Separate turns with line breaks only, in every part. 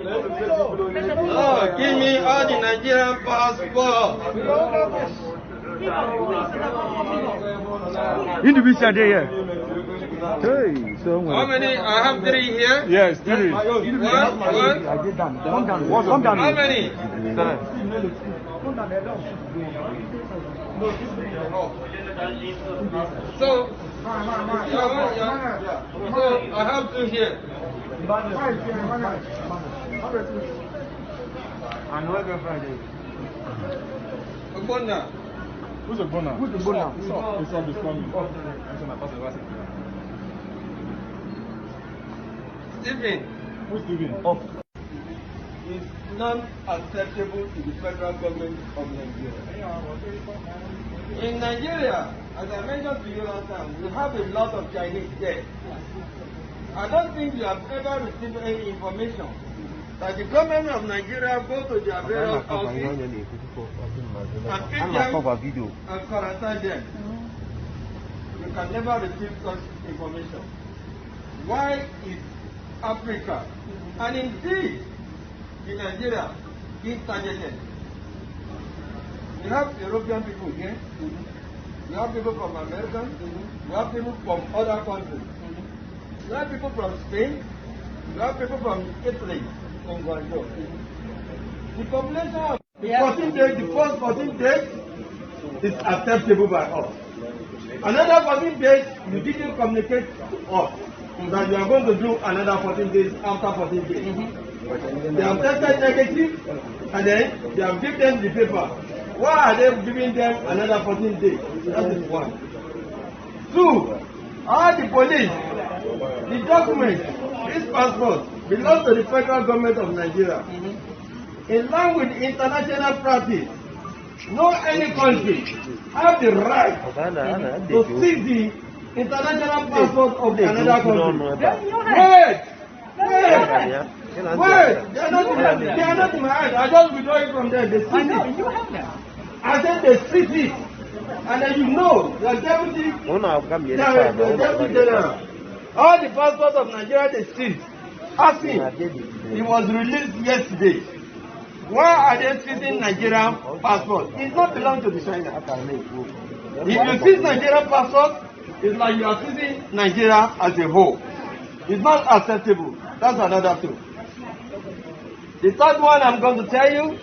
Oh, give me all the Nigerian passport.
Individual there, yeah. Hey, so
how many? I have 3 here.
Yes, 3.
One. How many? So I have 2 here.
And where Friday?
Ogbonna.
Who's Ogbonna? Who's Ogbonna? It's on this coming.
Stephen.
Who's Stephen?
Is not acceptable to the federal government of Nigeria. In Nigeria, as I mentioned to you last time, we have a lot of Chinese there. I don't think you have ever received any information that the government of Nigeria go to their various houses and pick them and quarantine them. You can never receive such information. Why is Africa, and indeed in Nigeria, being targeted? We have European people here, we have people from America, we have people from other countries, we have people from Spain, we have people from Italy, in Guangzhou. The population of the 14 days, the first 14 days is acceptable by us. Another 14 days, you didn't communicate to us that you are going to do another 14 days after 14 days. They have tested negative and then they have given them the paper. Why are they giving them another 14 days? That is 1. 2, all the police, the documents, this passport belongs to the federal government of Nigeria. In line with international practice, no any country have the right to seize the international passport of another country. Wait! They are not in my hand. I just withdraw it from them. They seize it. I said they seize it. And then you know, the deputy general, all the passports of Nigeria they seized. Ask him, he was released yesterday. Why are they seizing Nigerian passport? It not belong to the China. If you seize Nigerian passport, it's like you are seizing Nigeria as a whole. It's not acceptable. That's another thing. The third one I'm going to tell you,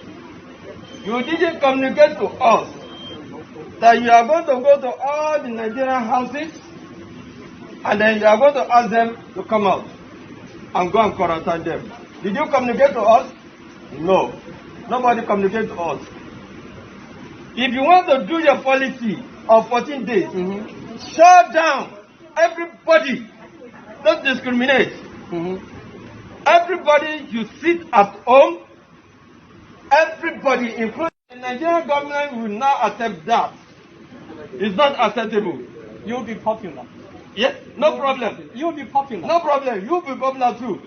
you didn't communicate to us that you are going to go to all the Nigerian houses and then you are going to ask them to come out and go and quarantine them. Did you communicate to us? No. Nobody communicated to us. If you want to do your policy of 14 days, shut down everybody. Don't discriminate. Everybody, you sit at home. Everybody, including the Nigerian government, will not accept that. It's not acceptable.
You'll be popular.
Yes, no problem.
You'll be popular.
No problem. You'll be popular too.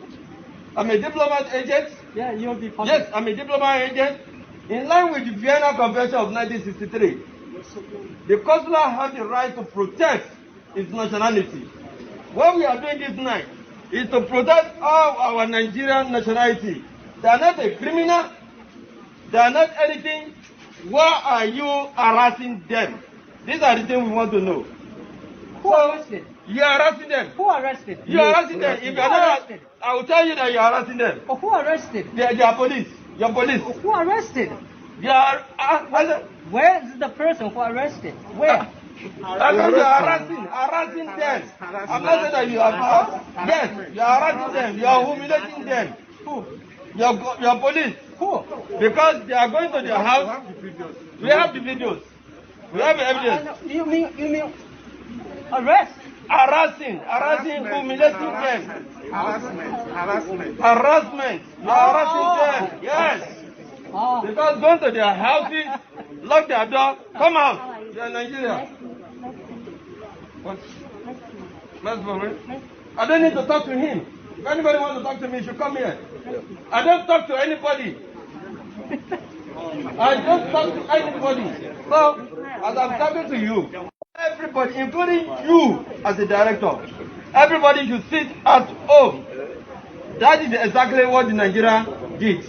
I'm a diplomat agent.
Yeah, you'll be popular.
Yes, I'm a diplomat agent. In line with the Vienna Convention of 1963, the consular has the right to protect its nationality. What we are doing this night is to protect all our Nigerian nationality. They are not a criminal. They are not anything. Why are you harassing them? These are the things we want to know.
Who arrested?
You are harassing them.
Who arrested?
You are harassing them. If you are not arrested, I will tell you that you are harassing them.
But who arrested?
They are police. Your police.
Who arrested?
They are.
Where is the person who arrested? Where?
You are harassing them. I'm not saying that you are. Yes, you are harassing them. You are humiliating them.
Who?
Your police.
Who?
Because they are going to their house. We have the videos. We have the evidence.
You mean arrest?
Harassing, humiliating them. Harassment. You are harassing them. Yes. Because going to their houses, lock their door, come out. You are Nigeria. What? That's for me. I don't need to talk to him. If anybody wants to talk to me, he should come here. I don't talk to anybody. I don't talk to anybody. So, as I'm talking to you, everybody, including you as a director, everybody should sit at home. That is exactly what the Nigeria did.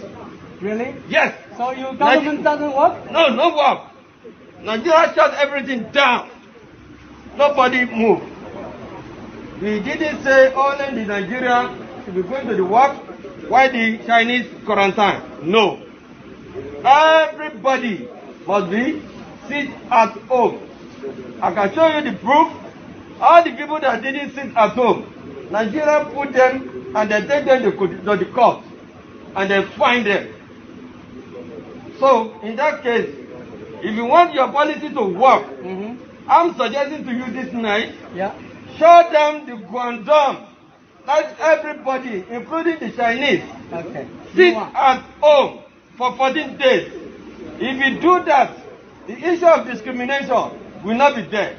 Really?
Yes.
So your government doesn't work?
No, no work. Nigeria shut everything down. Nobody moved. We didn't say only the Nigeria should be going to the work while the Chinese quarantine. No. Everybody must be sit at home. I can show you the proof. All the people that didn't sit at home, Nigeria put them and they take them to the court and they fine them. So in that case, if you want your policy to work, I'm suggesting to you this night, show them the Guangdong. Let everybody, including the Chinese, sit at home for 14 days. If you do that, the issue of discrimination will not be there.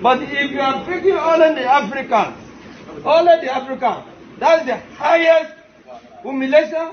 But if you are picking only the Africans, that is the highest humiliation